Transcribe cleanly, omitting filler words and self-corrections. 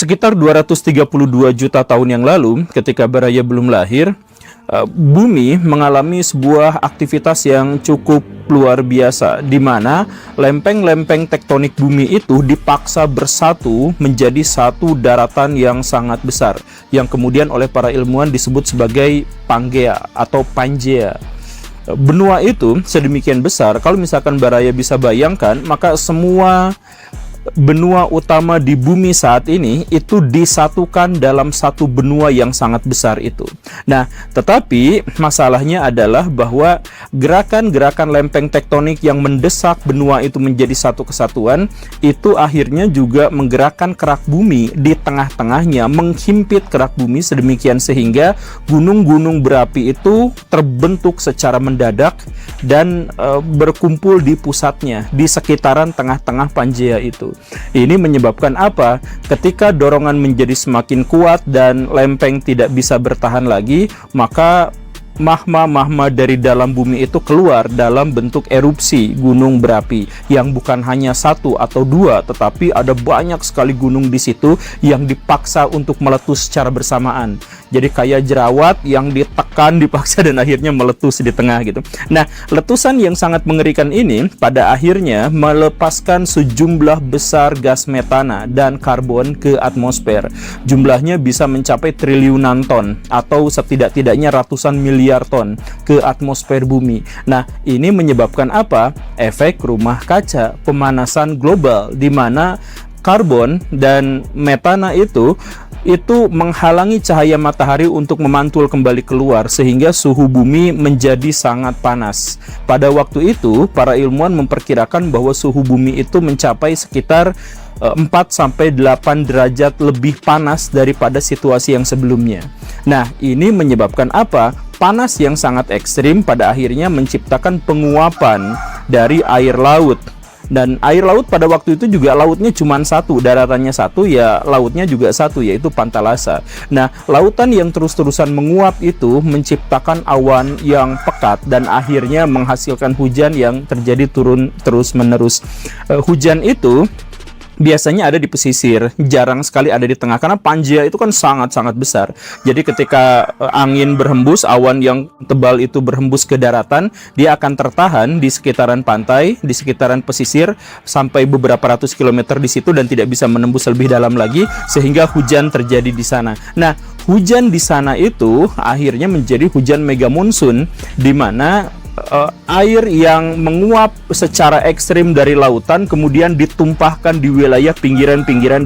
Sekitar 232 juta tahun yang lalu, ketika Baraya belum lahir, bumi mengalami sebuah aktivitas yang cukup luar biasa, di mana lempeng-lempeng tektonik bumi itu dipaksa bersatu menjadi satu daratan yang sangat besar, yang kemudian oleh para ilmuwan disebut sebagai Pangea atau Pangea. Benua itu sedemikian besar, kalau misalkan Baraya bisa bayangkan, maka semua benua utama di bumi saat ini itu disatukan dalam satu benua yang sangat besar itu. Nah, tetapi masalahnya adalah bahwa gerakan-gerakan lempeng tektonik yang mendesak benua itu menjadi satu kesatuan itu akhirnya juga menggerakkan kerak bumi di tengah-tengahnya, menghimpit kerak bumi sedemikian sehingga gunung-gunung berapi itu terbentuk secara mendadak dan berkumpul di pusatnya, di sekitaran tengah-tengah Pangea itu. Ini menyebabkan apa? Ketika dorongan menjadi semakin kuat dan lempeng tidak bisa bertahan lagi, maka magma-magma dari dalam bumi itu keluar dalam bentuk erupsi gunung berapi yang bukan hanya satu atau dua, tetapi ada banyak sekali gunung di situ yang dipaksa untuk meletus secara bersamaan. Jadi kayak jerawat yang ditekan, dipaksa, dan akhirnya meletus di tengah gitu. Nah, letusan yang sangat mengerikan ini pada akhirnya melepaskan sejumlah besar gas metana dan karbon ke atmosfer. Jumlahnya bisa mencapai triliunan ton atau setidak-tidaknya ratusan miliar ton ke atmosfer bumi. Nah, ini menyebabkan apa? Efek rumah kaca, pemanasan global, di mana karbon dan metana itu menghalangi cahaya matahari untuk memantul kembali keluar sehingga suhu bumi menjadi sangat panas. Pada waktu itu, para ilmuwan memperkirakan bahwa suhu bumi itu mencapai sekitar 4-8 derajat lebih panas daripada situasi yang sebelumnya. Nah, ini menyebabkan apa? Panas yang sangat ekstrim pada akhirnya menciptakan penguapan dari air laut. Dan air laut pada waktu itu juga lautnya cuma satu, daratannya satu, ya lautnya juga satu, yaitu Pantalasa. Nah, lautan yang terus-terusan menguap itu menciptakan awan yang pekat dan akhirnya menghasilkan hujan yang terjadi turun terus-menerus. Hujan itu biasanya ada di pesisir, jarang sekali ada di tengah, karena Pangea itu kan sangat-sangat besar. Jadi ketika angin berhembus, awan yang tebal itu berhembus ke daratan, dia akan tertahan di sekitaran pantai, di sekitaran pesisir sampai beberapa ratus kilometer di situ dan tidak bisa menembus lebih dalam lagi, sehingga hujan terjadi di sana. Nah, hujan di sana itu akhirnya menjadi hujan mega monsoon, di mana air yang menguap secara ekstrim dari lautan kemudian ditumpahkan di wilayah pinggiran-pinggiran